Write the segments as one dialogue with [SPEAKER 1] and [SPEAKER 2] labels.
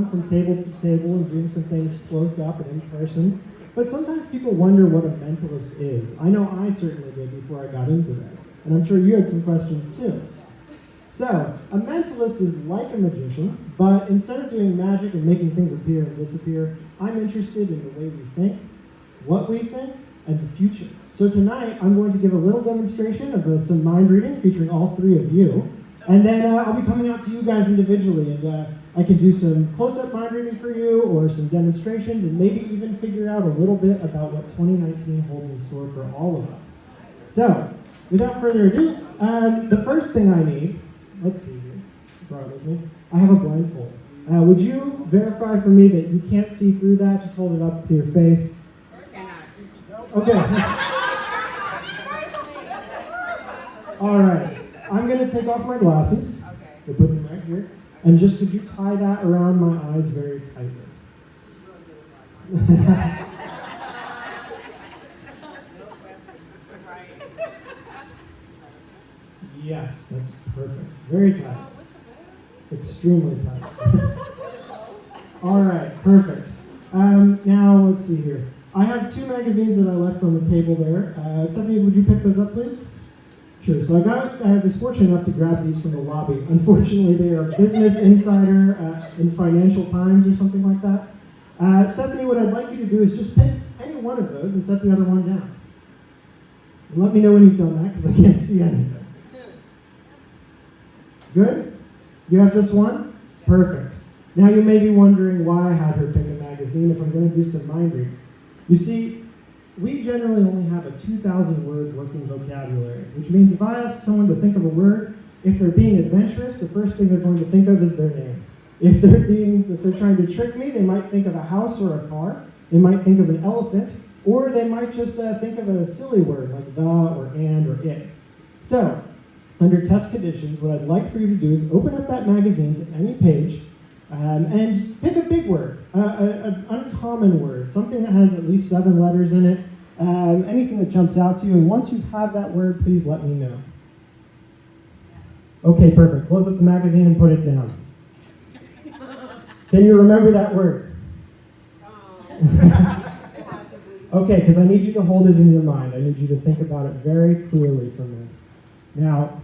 [SPEAKER 1] fun from table to table and doing some things close up and in person. But sometimes people wonder what a mentalist is. I know I certainly did before I got into this, and I'm sure you had some questions too. So, a mentalist is like a magician, but instead of doing magic and making things appear and disappear, I'm interested in the way we think, what we think, and the future. So tonight, I'm going to give a little demonstration of some mind reading featuring all three of you, and then I'll be coming out to you guys individually, and I can do some close-up mind reading for you, or some demonstrations, and maybe even figure out a little bit about what 2019 holds in store for all of us. So, without further ado, the first thing I need, let's see here, brought it with me, I have a blindfold. Would you verify for me that you can't see through that? Just hold it up to your face. Okay. All right. I'm going to take off my glasses. We'll put them right here. And just could you tie that around my eyes very tightly? Yes, that's perfect. Very tight. Extremely tight. All right, perfect. Now, let's see here. I have two magazines that I left on the table there. Stephanie, would you pick those up, please? Sure. So I was fortunate enough to grab these from the lobby. Unfortunately, they are Business Insider and Financial Times or something like that. Stephanie, what I'd like you to do is just pick any one of those and set the other one down. And let me know when you've done that, because I can't see anything. Good? You have just one? Perfect. Now you may be wondering why I had her pick a magazine if I'm going to do some mind reading. You see, we generally only have a 2,000 word working vocabulary, which means if I ask someone to think of a word, if they're being adventurous, the first thing they're going to think of is their name. If they're trying to trick me, they might think of a house or a car, they might think of an elephant, or they might just think of a silly word like the or and or it. So, under test conditions, what I'd like for you to do is open up that magazine to any page and pick a big word, an uncommon word, something that has at least 7 letters in it, anything that jumps out to you. And once you have that word, please let me know. Okay, perfect. Close up the magazine and put it down. Can you remember that word? Okay, because I need you to hold it in your mind. I need you to think about it very clearly for me. Now,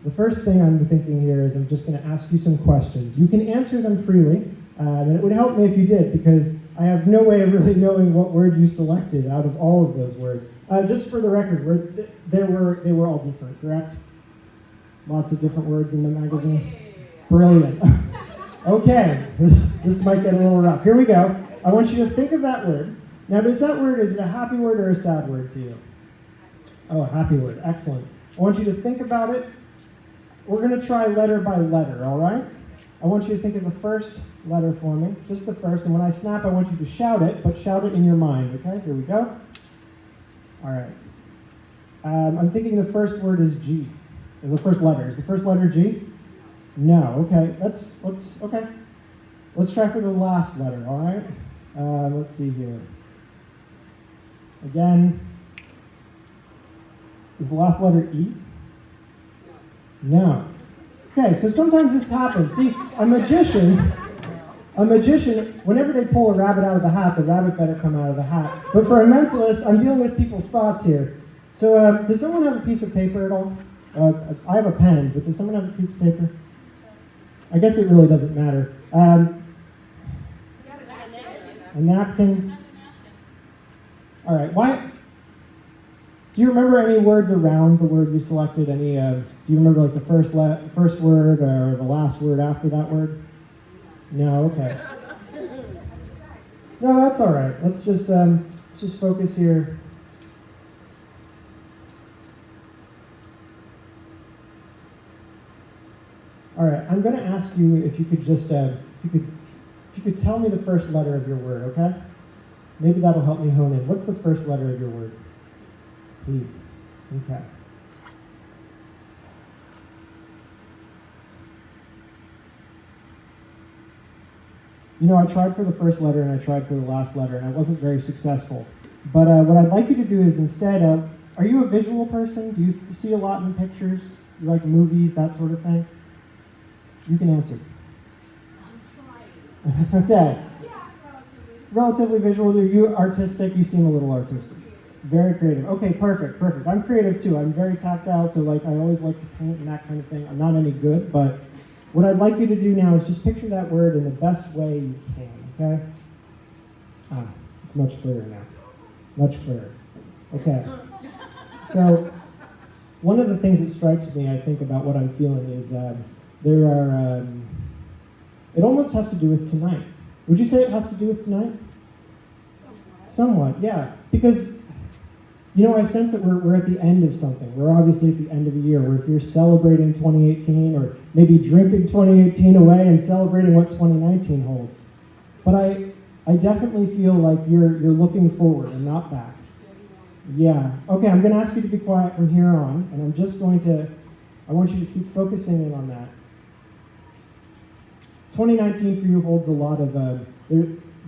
[SPEAKER 1] the first thing I'm thinking here is I'm just going to ask you some questions. You can answer them freely, and it would help me if you did, because I have no way of really knowing what word you selected out of all of those words. Just for the record, they were all different, correct? Lots of different words in the magazine. Okay. Brilliant. Okay, this might get a little rough. Here we go. I want you to think of that word. Now, is it a happy word or a sad word to you? Oh, a happy word. Excellent. I want you to think about it. We're going to try letter by letter, all right? I want you to think of the first letter for me, just the first, and when I snap, I want you to shout it, but shout it in your mind, okay? Here we go. All right. I'm thinking the first word is G. The first letter. Is the first letter G? No, okay. Okay. Let's try for the last letter, all right? Let's see here. Again, is the last letter E? No. Okay, so sometimes this happens. See, a magician, whenever they pull a rabbit out of the hat, the rabbit better come out of the hat. But for a mentalist, I'm dealing with people's thoughts here. So does someone have a piece of paper at all? I have a pen, but does someone have a piece of paper? I guess it really doesn't matter. A napkin. All right, why? Do you remember any words around the word you selected? Do you remember like the first word or the last word after that word? No, okay. No, that's all right. Let's just focus here. All right, I'm going to ask you if you could just if you could tell me the first letter of your word, okay? Maybe that'll help me hone in. What's the first letter of your word? P. Okay. You know, I tried for the first letter and I tried for the last letter, and I wasn't very successful. But what I'd like you to do is instead, are you a visual person? Do you see a lot in pictures? You like movies, that sort of thing? You can answer.
[SPEAKER 2] I'm trying.
[SPEAKER 1] Okay. Relatively visual. Are you artistic? You seem a little artistic. Very creative. Okay, perfect. I'm creative too. I'm very tactile, so like I always like to paint and that kind of thing. I'm not any good, but what I'd like you to do now is just picture that word in the best way you can, okay? It's much clearer now. Much clearer. Okay. So, one of the things that strikes me, I think, about what I'm feeling is it almost has to do with tonight. Would you say it has to do with tonight? Somewhat, yeah. Because, I sense that we're at the end of something. We're obviously at the end of a year. We're here celebrating 2018, or maybe drinking 2018 away and celebrating what 2019 holds. But I definitely feel like you're looking forward and not back. Yeah. Okay, I'm going to ask you to be quiet from here on, and I want you to keep focusing in on that. 2019 for you holds a lot of,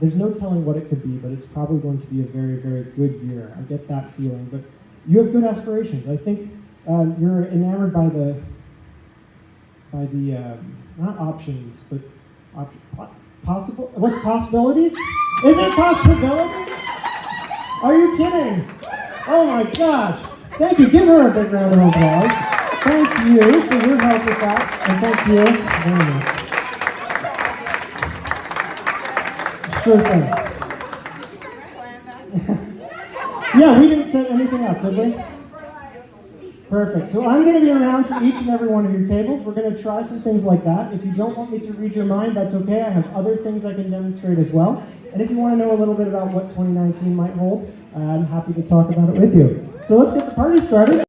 [SPEAKER 1] there's no telling what it could be, but it's probably going to be a very, very good year. I get that feeling, but you have good aspirations. I think you're enamored by the not options, but possible, what's possibilities? Is it possibilities? Are you kidding? Oh my gosh. Thank you. Give her a big round of applause. Thank you for your help with that. And thank you very much. Sure thing. Yeah, we didn't set anything up, did we? Perfect. So I'm going to be around to each and every one of your tables. We're going to try some things like that. If you don't want me to read your mind, that's okay. I have other things I can demonstrate as well. And if you want to know a little bit about what 2019 might hold, I'm happy to talk about it with you. So let's get the party started.